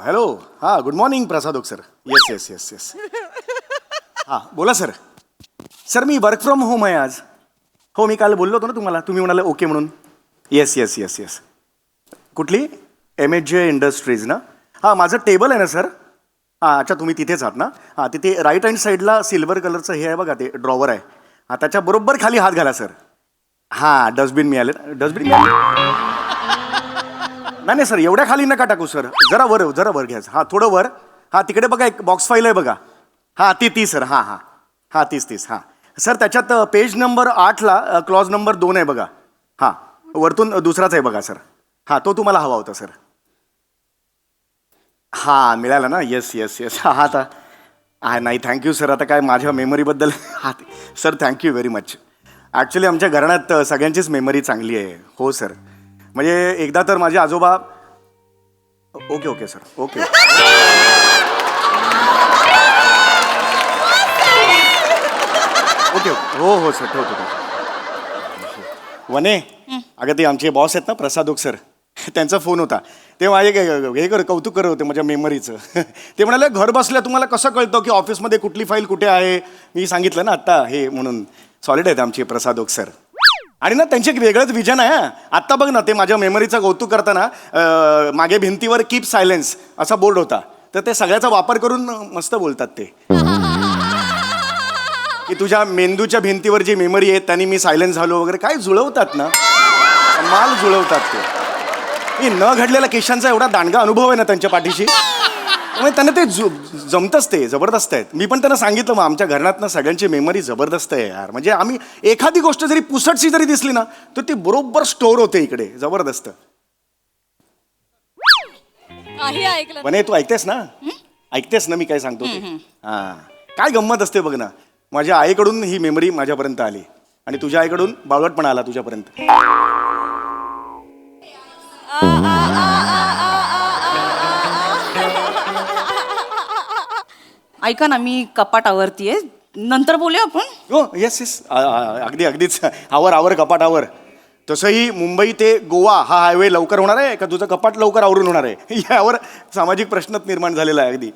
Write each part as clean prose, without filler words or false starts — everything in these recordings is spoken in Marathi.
हॅलो. हां, good morning Prasad Oak sir. Yes yes yes yes. हां बोला सर. सर मी वर्क फ्रॉम होम आहे आज. हो मी काल बोललो होतो ना तुम्हाला, तुम्ही म्हणाले ओके म्हणून. Yes yes yes yes. कुठली? MHJ इंडस्ट्रीज ना. हां माझं टेबल आहे ना सर. हां अच्छा तुम्ही तिथेच आहात ना. हां तिथे राईट हँड साईडला सिल्वर कलरचं हे आहे बघा, ते ड्रॉवर आहे. हां त्याच्या बरोबर खाली हात घाला सर. हां डस्टबिन मिळाले. डस्टबिन मिळाले. नाही नाही सर एवढ्या खाली नका टाकू सर. जरा वर घ्या. हां थोडं वर. हां तिकडे बघा एक बॉक्स फाईल आहे बघा. हां ती सर. हां हां हां तीस. हां सर त्याच्यात पेज नंबर 8ला क्लॉज नंबर 2 आहे बघा. हां वरतून दुसराच आहे बघा सर. हां तो तुम्हाला हवा होता सर. हां मिळाला ना. Yes yes yes. हां आता हां नाही थँक्यू सर. आता काय माझ्या मेमरीबद्दल हां sir thank you very much. Actually आमच्या घराण्यात सगळ्यांचीच मेमरी चांगली आहे. हो सर म्हणजे एकदा तर माझे आजोबा. Okay sir okay. ओके हो सर ठेवतो. वने अगं ते आमचे बॉस आहेत ना प्रसाद ओक सर, त्यांचा फोन होता. ते माझे कौतुक करत होते माझ्या मेमरीचं. ते म्हणाले घर बसल्या तुम्हाला कसं कळतं की ऑफिसमध्ये कुठली फाईल कुठे आहे. मी सांगितलं ना आत्ता हे म्हणून. सॉलिड आहेत आमचे प्रसाद ओक सर. आणि ना त्यांचे एक वेगळंच विजन आहे. आत्ता बघ ना ते माझ्या मेमरीचं कौतुक करताना मागे भिंतीवर कीप सायलेन्स असा बोर्ड होता. तर ते सगळ्याचा वापर करून मस्त बोलतात ते की तुझ्या मेंदूच्या भिंतीवर जी मेमरी आहे त्यांनी मी सायलेन्स झालो वगैरे. काय जुळवतात ना, माल जुळवतात ते. मी न घडलेल्या केशांचा एवढा दांडगा अनुभव आहे ना त्यांच्या पाठीशी. त्यामुळे त्यांना ते जमतंच, ते जबरदस्त आहेत. मी पण त्यांना सांगितलं मग आमच्या घरात ना सगळ्यांची मेमरी जबरदस्त आहे यार. म्हणजे आम्ही एखादी गोष्ट जरी पुसटशी जरी दिसली ना तर ती बरोबर स्टोअर होते इकडे. जबरदस्त. म्हणे तू ऐकतेस ना मी काय सांगतो ते. हां काय गंमत असते बघ ना. माझ्या आईकडून ही मेमरी माझ्यापर्यंत आली आणि तुझ्या आईकडून बावळटपणा आला तुझ्यापर्यंत. ऐका ना मी कपाट आवरतीये, नंतर बोलूया आपण. हो येस अगदीच. आवर कपाटावर. तसंही मुंबई ते गोवा हा हायवे लवकर होणार आहे का तुझं कपाट लवकर आवरून होणार आहे यावर सामाजिक प्रश्नच निर्माण झालेला आहे. अगदी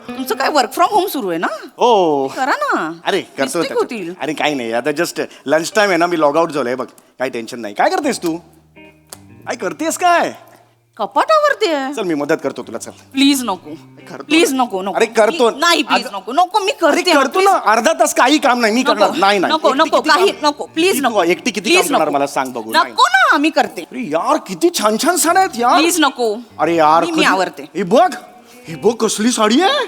तुमचं काय वर्क फ्रॉम होम सुरू आहे ना. हो करा ना. अरे करतो. होतील. अरे काही नाही आता जस्ट लंच टाइम आहे ना, मी लॉग आउट झालोय बघ. काही टेन्शन नाही. काय करतेस तू? काय करतेस काय? कपाट आवरते. चल मी मदत करतो तुला. चल प्लीज नको. प्लीज नको. अरे करतो. नाही प्लीज नको मी करते. करतो ना. अर्धा तास काही काम नाही मी करणार. नाही नको काही नको प्लीज नको. एकटी किती काम करणार मला सांग बघू. नको ना मी करते. अरे यार किती छान साड्या आहेत यार. प्लीज नको. अरे यार मी आवरते. ही बघ कसली साडी आहे.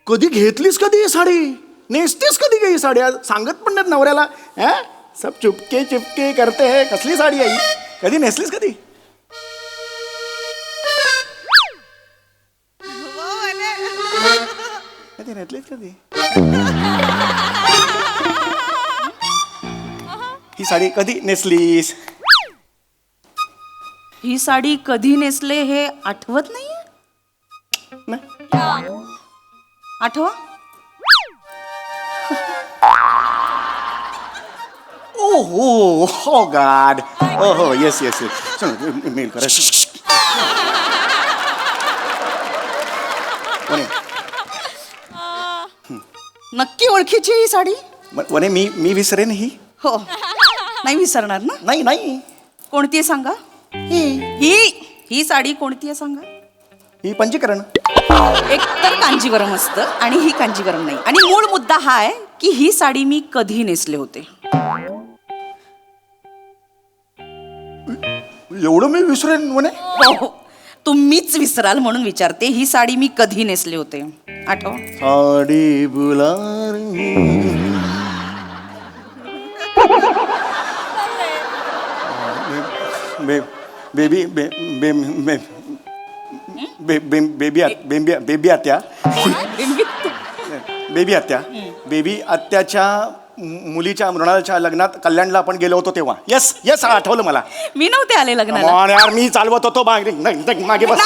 कधी घेतलीस कधी ही साडी? नेसतेस कधी ही साडी? सांगत पण नाहीत नवऱ्याला. सब चुपके करते है. कसली साडी आहे? कधी नेसलीस कधी? कधी नेसलीस कधी? ही साडी कधी नेसलीस? ही साडी कधी नेसले हे आठवत नाहीये. आठवा. Oh God. Oh yes. Mail करा. नक्की ओळखीची ही साडी. वने मी विसरेन ही. हो नाही विसरणार ना. नाही. कोणती आहे सांगा. ही साडी कोणती आहे सांगा. ही पंचकरण. एक तर कांजीवरम असतं आणि ही कांजीवरम नाही. आणि मूळ मुद्दा हा आहे की ही साडी मी कधी नेसले होते. एवढं मी विसरेन म्हणे. हो तुम्हीच विसराल म्हणून विचारते. ही साडी मी कधी नेसले होते आठवा. साडी बुलार बेबी आत्याच्या मुलीच्या मृणालच्या लग्नात कल्याणला आपण गेलो होतो तेव्हा. येस आठवलं मला. मी नव्हते आले लग्नाला. यार मी चालवत होतो मागे बस.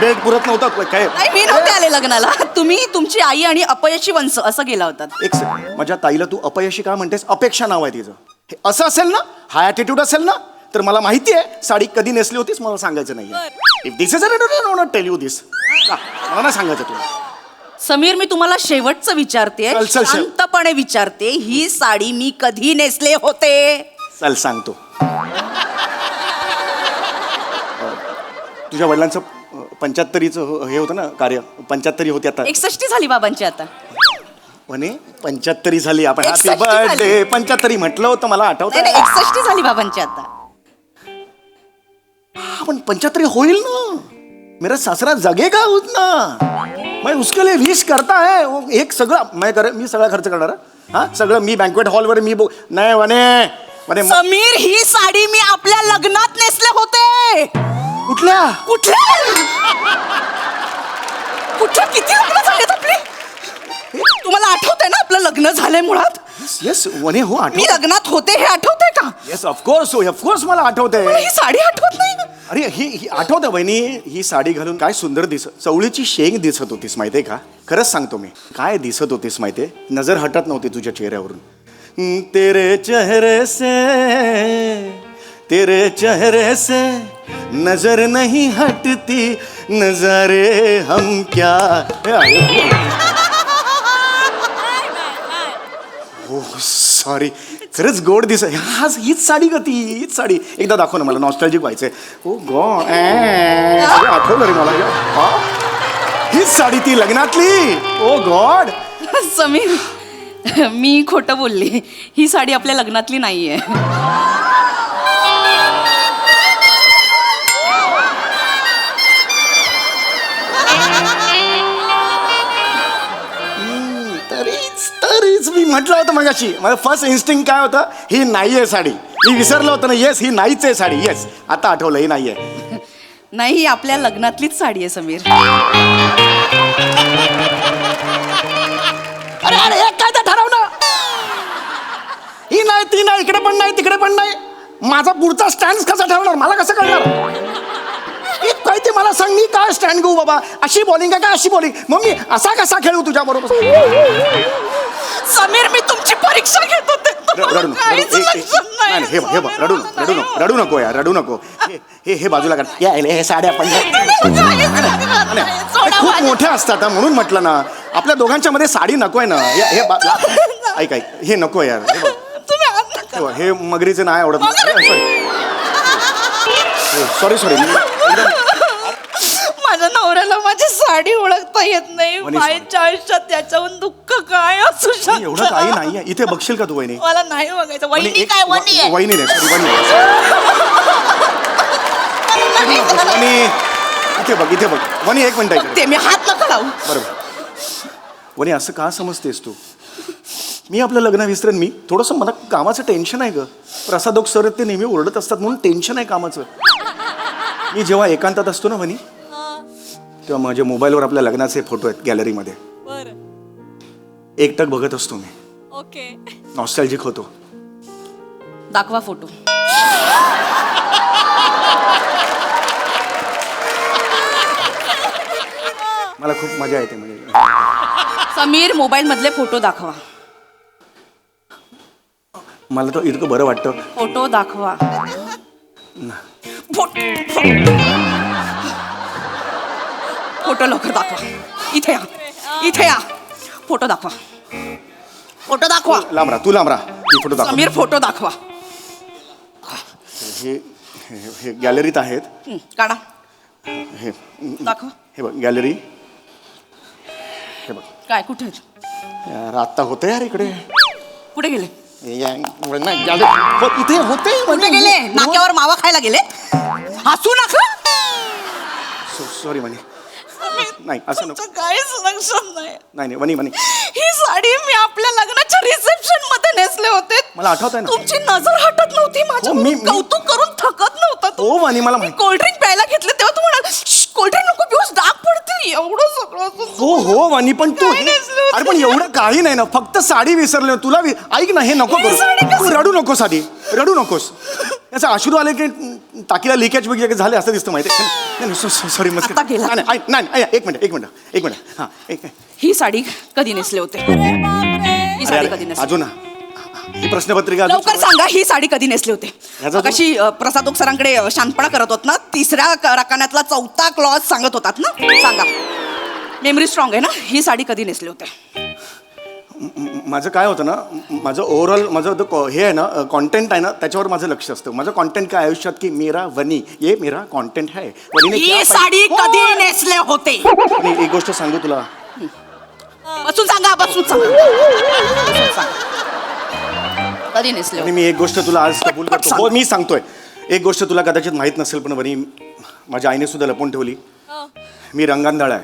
बेड पुरत नव्हतं काय. मी नव्हते आले लग्नाला. तुम्ही तुमची आई आणि अपयशी वंश असं गेला होता. एक माझ्या ताईला तू अपयशी का म्हणतेस? अपेक्षा नाव आहे तिचं. हे असं असेल ना, हा ॲटिट्यूड असेल ना तर मला माहिती आहे साडी कधी नेसली होतीस, मला सांगायचं नाही. If this is tell you this, मला नाही सांगायचं तुला. समीर, मी तुम्हाला शेवटचं विचारते, चल, चल, चल. शांतपणे विचारते, ही साडी मी कधी नेसले होते? चल सांगतो. तुझ्या वडिलांचं 75चं हे होतं ना कार्य, 75 होते आता. 61 झाली बाबांची आता. म्हणे 75 झाली, आपण हॅपी 61 झाली. बर्थडे 75 म्हटलं होतं, मला आठवतं. नाही, 61 झाली बाबांची आता. पण 75 होईल ना, मेरा सासरा जगेगा उतना, मैं उसके लिए विश करता है. वो एक सगळं मी सगळा खर्च करणार. हा सगळं मी बँक्वेट हॉलवर मी नाही म्हणे समीर, ही साडी मी आपल्या लग्नात नेसले होते. कुठल्या कुठल्या किती लग्न झालेत आपली? तुम्हाला आठवतंय ना आपलं लग्न झालंय मुळात? येस वने हो आठव. मी लग्नात होते हे आठवतंय का? येस ऑफकोर्स मला आठवतंय. मला ही साडी आठवत नाही. अरे ही आठवतं बहिणी, ही साडी घालून काय सुंदर चवळीची शेंग दिसत होतीस माहितीये का. खरंच सांगतो मी, काय दिसत होतीस माहितीये, नजर हटत नव्हती तुझ्या चेहऱ्यावरून. तेरे चेहरे से नजर नहीं हटती, नजारे हम क्या. हो सॉरी, खरंच गोड दिसत. हीच साडी का ती, हीच साडी. एकदा दाखव ना मला, नॉस्टॅल्जिक व्हायचंय. ओ गॉड, आठवलं रे मला. हीच साडी ती लग्नातली. ओ गॉड. समीर, मी खोटं बोलले, ही साडी आपल्या लग्नातली नाहीये. तरीच मी म्हटलं होतं मगाशी, माझं फर्स्ट इन्स्टिंक्ट काय होतं, ही नाहीये साडी. मी विसरलं होतं ना. येस, ही नाहीच आहे साडी. येस, आता आठवलं, ही नाहीये. नाही, ही आपल्या लग्नातलीच साडी आहे समीर. अरे अरे हे काय ते ठरव ना. ही नाही, ती नाही, इकडे पण नाही, तिकडे पण नाही. माझा पुढचा स्टँड कसा ठरवणार, मला कसं कळणार? काय ते मला सांग, मी काय स्टँड घेऊ बाबा? अशी बॉलिंग का अशी बॉलिंग? मग मी असा कसा खेळू तुझ्या बरोबर? समीर, मी तुमची परीक्षा घेत होते. रडू नको यार, रडू नको. हे बाजूला काढ. हे साड्या पण खूप मोठ्या असतात हा, म्हणून म्हटलं ना, आपल्या दोघांच्या मध्ये साडी नकोय ना. ऐक हे नको यार. हे मगरीचे नाही आवडत. सॉरी माझ्या नवऱ्याला माझी साडी ओळखता येत नाही. माझ्या आयुष्यात त्याच्याहून दुःख काय असू शकतं? एवढं काही नाहीये. इथे बघशील का तू वहिनी? मला नाही बघायचं. वहिनी काय? वहिनी आहे. वहिनी नाही, सॉरी वहिनी. इथे बघ वहिनी, एक मिनिट. ते मी हात नका लावू. बरोबर वहिनी, असं का समजतेस तू? मी आपलं लग्न विसरेन. मी थोडंसं मला कामाचं टेन्शन आहे ग. प्रसादोक सर ते नेहमी ओरडत असतात म्हणून टेन्शन आहे कामाचं. मी जेव्हा एकांतात असतो ना वहिनी, तेव्हा माझ्या मोबाईलवर आपल्या लग्नाचे फोटो आहेत गॅलरीमध्ये. एकटक बघत असतो मी. ओके, नॉस्टॅल्जिक होतो. दाखवा फोटो. मला खूप मजा येते म्हणजे. समीर, मोबाईल मधले फोटो दाखवा. मला तर इतकं बरं वाटतं. फोटो दाखवा. फोटो लवकर दाखवा. इथे या. फोटो दाखवा. लांब राहा. फोटो दाखव. समीर, फोटो दाखवा. हे गॅलरीत आहेत. काढा. हे दाखवा. हे बघ गॅलरी. हे बघ काय? कुठे यार, आत्ता होतं यार इकडे. कुठे गेले? इथे होते. कुठे गेले? नाक्यावर मावा खायला गेले? हसू नका. सॉरी म्हणे. नाही असं नको. काहीच लक्षात नाही वनी ही साडी मी आपल्या लग्नाच्या रिसेप्शन मध्ये नेसले होते. मला आठवत आहे ना. तुमची नजर हटत नव्हती माझ्या. मी कौतुक करून थकत नव्हता तू. हो वनी, मला कोल्ड्रिंक प्यायला घेतले तेव्हा तू म्हणाल कोल्ड्रिंक नको पिऊस, डाग पडतील. एवढं सगळं. हो वनी, पण तू काय नेसले होते? अरे पण एवढं काही नाही ना, फक्त साडी विसरले. तुला ऐक ना, हे नको करू. तू रडू नकोस आधी, रडू नकोस. याचा अश्रू आले की टाकीला लिकेज वगैरे झाले असं दिसतं माहिती. सॉरी मस्त. नाही एक मिनिट. हा ही साडी कधी नेसले होते? ही साडी कधी नेसले? अजून ही प्रश्नपत्रिका अजून लवकर सांगा, ही साडी कधी नेसली होते? ह्याचा तो- कशी प्रसाद ओक सरांकडे शांतपणा करत होत ना, तिसऱ्या रकान्यातला चौथा क्लॉज सांगत होतात ना, सांगा. मेमरी स्ट्रॉंग आहे ना, ही साडी कधी नेसली होते? माझं काय होतं ना, माझं ओव्हरऑल माझं हे आहे ना, कॉन्टेंट आहे ना, त्याच्यावर माझं लक्ष असतं. माझं कॉन्टेंट काय आयुष्यात की मेरा वनी, ये मेरा कॉन्टेंट है. वनीने क्या ही साडी हो! कधी नेसले होते? आणि एक गोष्ट सांगू तुला, बसून सांगा, बसून सांगा. कधी नेसले आणि होते? मी एक गोष्ट तुला आज कबूल पटपट करतो. सांग. हो, मी सांगतोय. एक गोष्ट तुला कदाचित माहीत नसेल, पण वनी माझ्या आईने सुद्धा लपवून ठेवली. मी रंगांधाळ आहे.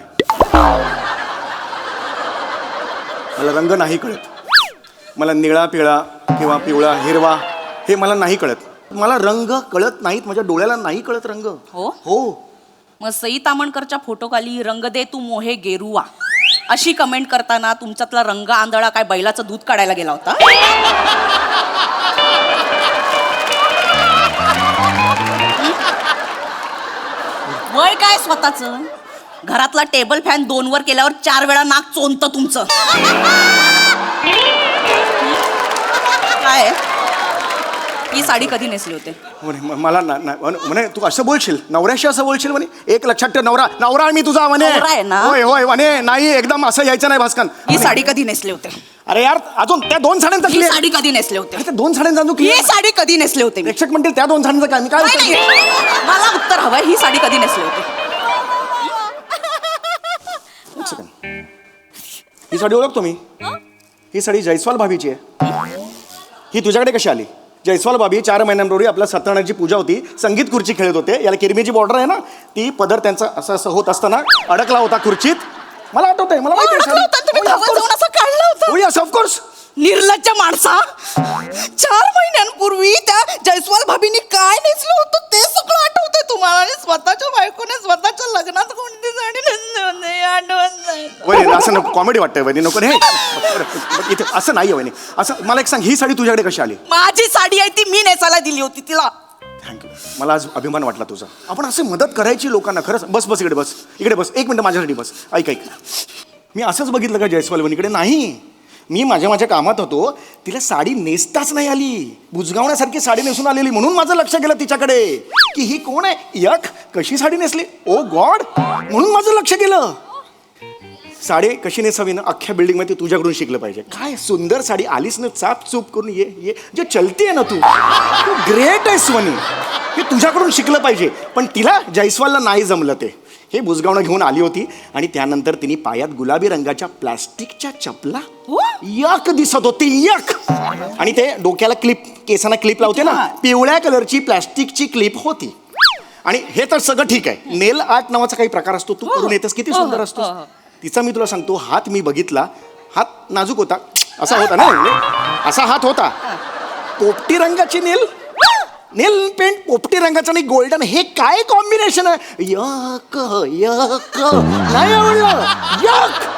मला रंग नाही कळत. मला निळा पिळा किंवा पिवळा हिरवा हे मला नाही कळत. मला रंग कळत नाहीत, माझ्या डोळ्याला नाही कळत रंग. हो? हो. मग सई तामणकरच्या फोटोखाली रंग दे तू मोहे गेरुवा अशी कमेंट करताना तुमच्यातला रंग आंधळा काय बैलाचं दूध काढायला गेला होता? वय काय स्वतःच? घरातला टेबल फॅन 2 वर केल्यावर 4 वेळा नाक चोंत तुमचं. काय ही साडी कधी नेसली होते? मला म्हणे तू असं बोलशील, नवऱ्याशी असं बोलशील म्हणे. एक लक्षात ठेव, नवरा नवरा आहे मी तुझा म्हणे. नवरा आहे ना? होय होय म्हणे. नाही, एकदम असं यायचं नाही भास्कन. ही साडी कधी नेसली होते? अरे यार, अजून त्या 2 साड्यांचा ही clear- साडी कधी नेसले होते? अरे त्या 2 साड्यांचा अजून ही clear- साडी कधी नेसले होते? मी प्रेक्षक म्हणतील त्या 2 साड्यांचं काय, मी काय नाही, उत्तर नाही. देऊ? मला उत्तर हवंय, ही साडी कधी नेसली होती? एक सेकंड. ही साडी ओळखतो मी. ही साडी जयस्वाल भाभीची आहे. ही तुझ्याकडे कशी आली? जयस्वाल भाभी 4 महिन्यांपूर्वी आपल्या सत्यनारायणची पूजा होती, संगीत खुर्ची खेळत होते. याला किरमीची बॉर्डर आहे ना, ती पदर त्यांचा असं असं होत असताना अडकला होता खुर्चीत. मला आठवतंय, मला माहिती आहे अडकला होता आणि तुम्ही धावत जाऊन असं काढलं होतं? Yes of course. निर्लज्ज माणसा, 4 महिन्यांपूर्वी त्या जयस्वाल भाभींनी काय नेसलं होतं ते सगळं आठवतंय तुम्हाला, आणि स्वतःच्या बायकोने स्वतःच्या लग्नात कोणती साडी नेसली होती आठवत नाही. वहिनी असं नको, कॉमेडी वाटतंय वहिनी, नको हे. इथे असं नाही वहिनी. असं मला एक सांग, ही साडी तुझ्याकडे कशी आली? माझी साडी आहे ती मी नेसायला दिली होती तिला. थँक्यू. मला आज अभिमान वाटला तुझा. आपण असं मदत करायची लोकांना. खरंच. बस बस इकडे बस, इकडे बस. 1 मिनिट माझ्यासाठी बस. ऐक ऐक. मी असंच बघितलं का जयस्वाल वहिनीकडे? नाही, मी माझ्या कामात होतो. तिला साडी नेसताच नाही आली. बुजगावण्यासारखी साडी नेसून आलेली, म्हणून माझं लक्ष गेलं तिच्याकडे की ही कोण आहे. यक, कशी साडी नेसली, ओ गॉड, म्हणून माझं लक्ष गेलं. साडी कशी नेसावी ना, अख्ख्या बिल्डिंगमध्ये तुझ्याकडून शिकलं पाहिजे. काय सुंदर साडी आलीस ना, चाप चूप करून ये जे चलती आहे ना, तू ग्रेट आहेस वनी. हे तुझ्याकडून शिकलं पाहिजे. पण तिला जयस्वालला नाही जमलं ते. हे बुजगावणं घेऊन आली होती आणि त्यानंतर तिने पायात गुलाबी रंगाच्या प्लास्टिकच्या चपला यक दिसत होती, यक. आणि ते डोक्याला क्लिप, केसांना क्लिप लावते ना, पिवळ्या कलरची प्लास्टिकची क्लिप होती. आणि हे तर सगळं ठीक आहे. नेल आर्ट नावाचा काही प्रकार असतो, तू करून येतेस, किती सुंदर असतो. तिचा मी तुला सांगतो, हात मी बघितला, हात नाजूक होता, असा होता ना, असा हात होता. पोपटी रंगाची नेल पेंट, पोपटी रंगाचं आणि गोल्डन, हे काय कॉम्बिनेशन आहे. यक यक, नाही आवडलं. यक.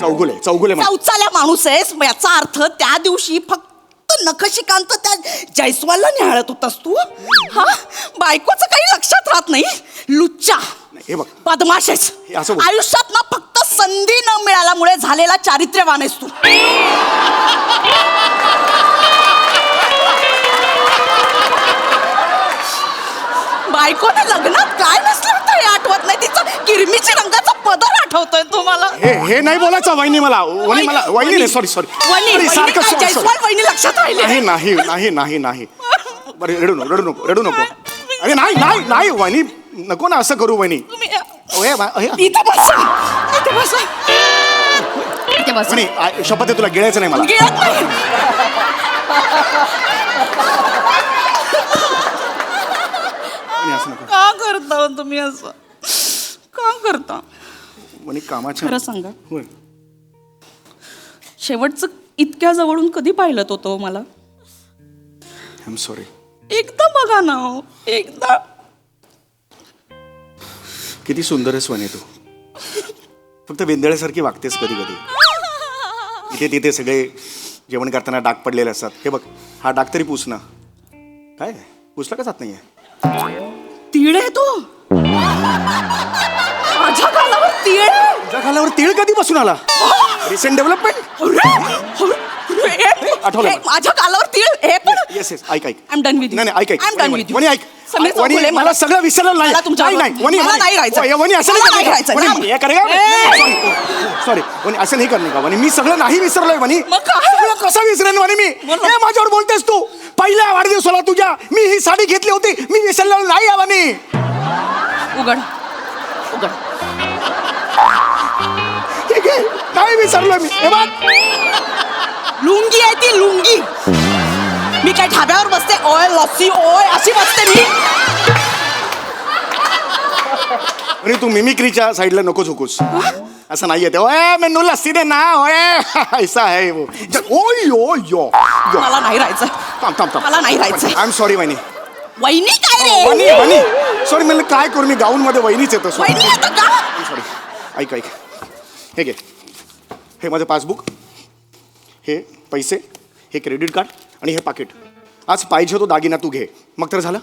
चौगुले चौचाल्या माणूस आहेस, याचा अर्थ त्या दिवशी फक्त नखशिकांत त्या जयस्वालला निहाळत होतास तू. हा, बायकोचं काही लक्षात राहत नाही. लुच्चा, हे बघ, बदमाशेस, हे असं बोल. आयुष्यात ना फक्त संधी न मिळाल्यामुळे झालेला चारित्र्यवान आहेस तू. बायकोने लग्नात काय नसलं होतं हे आठवत नाही. तिचं किरमीची रंगाचा पदर आठवतोय तुम्हाला. हे नाही बोलायचं वहिनी. मला वहिनी नाही, सॉरी जयस्वाल वहिनी लक्षात राहिले. नाही. बरं, रडू नको. अरे नाही वहिनी, नको ना असं करू वहिनी. इथे बसा. वहिनी, शपथ आहे तुला गिळायचं नाही मला. गिळत नाही. वहिनी, असं नको. का करता हो तुम्ही असं? का करता? वहिनी, कामाच्या. खरं सांगा, होय. शेवटचं इतक्या जवळून कधी पाहिलं होतं मला? I am sorry. एकदा बघा ना हो, एकदा. किती सुंदर आहेस वहिनी तू. फक्त वेंदळ्यासारखी वागतेस कधी कधी. इथे तिथे सगळे जेवण करताना डाग पडलेले असतात. हे बघ, हा डाग तरी पुस ना. काय पुसला का जात नाहीये? तिळ आहे तो. माझ्या गालावर तीळ तुझ्या गालावर तीळ कधी बसून आला? Recent development. आठवलं मला. माझ्या गालावर तीळ हे पण येस येस, ऐक ऐक. आय एम डन विथ नाही नाही, ऐक ऐक. आय एम डन विथ वनी ऐक. समीर वनी, चौगुले, मला सगळं विसरलं नाही. मला तुमच्या नाही नाही, वनी मला नाही राहायचं. वनी असं मला नाही राहायचं. वनी, नाही. हे करेगा. सॉरी वनी, असं नाही करणे का वनी? मी सगळं नाही विसरलोय वनी. मग काय? सगळं कसं विसरेन वनी मी? बोल. हे माझ्यावर बोलतेस तू? पहिल्या वाढदिवसाला तुझ्या मी ही साडी घेतली होती, मी विसरलेलो नाही आहे वनी. उघड उघड ठीक आहे, नाही विसरलोय मी. हे बघ, लुंगी आहे ती लुंगी. मी काय ढाब्यावर बसते ओय लस्सी ओय अशी बसते मी. आणि तू मिमिक्रीच्या साईडला नको झोकूस. असं नाहीये ते. ओए मेनू लस्सी दे ना ओए. ऐसा है वो. ओय यो यो यो. मला नाही राहायचं. थांब थांब थांब. मला नाही राहायचं. आय एम सॉरी वहिनी. वहिनी काय रे वहिनी वहिनी सॉरी, मला काय करू मी? गाऊन मध्ये वहिनीच येतं. वहिनी आता का सॉरी. ऐक ऐक, हे घे. हे माझं पासबुक, हे पैसे, हे क्रेडिट कार्ड आणि हे पाकिट. आज पाहिजे तो दागिना तू घे, मग तर झालं.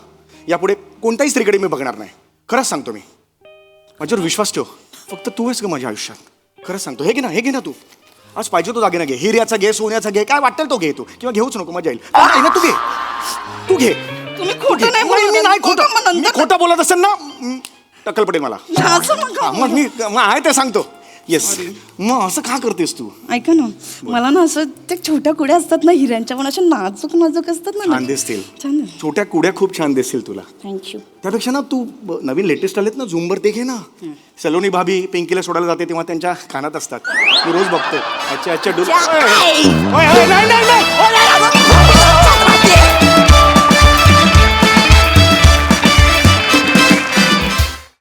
यापुढे कोणत्याही स्त्रीकडे मी बघणार नाही. खरंच सांगतो मी. माझ्यावर विश्वास ठेव. फक्त तू आहेस का माझ्या आयुष्यात? खरंच सांगतो. हे घे ना तू. आज पाहिजे तो दागिना घे. हिऱ्याचा घे, सोन्याचा घे, काय वाटेल तो घे तू. किंवा घेऊच नको, मजा येईल. नाही ना, तू घे. तू घे. तुम्ही खोटं नाही मी बोलत. नाही बघा मग खोटं. मी नंतर खोटं बोलत असेल ना, टक्कल पडेल मला. असं नका हा, मग मी मग आहे ते सांगतो. येस. मग असं का करतेस तू? ऐका ना, मला ना असं त्या छोट्या कुड्या असतात ना हिऱ्यांच्या, पण अशा नाजूक नाजूक असतात ना. छान दिसतील. छान छोट्या कुड्या खूप छान दिसतील तुला. थँक्यू. त्यापेक्षा ना तू नवीन लेटेस्ट आलेत ना झुंबर, ते घे ना. सलोनी भाभी पिंकीला सोडायला जाते तेव्हा त्यांच्या कानात असतात. मी रोज बघतो. अच्छा अच्छा डुल. चाय. नाही नाही नाही.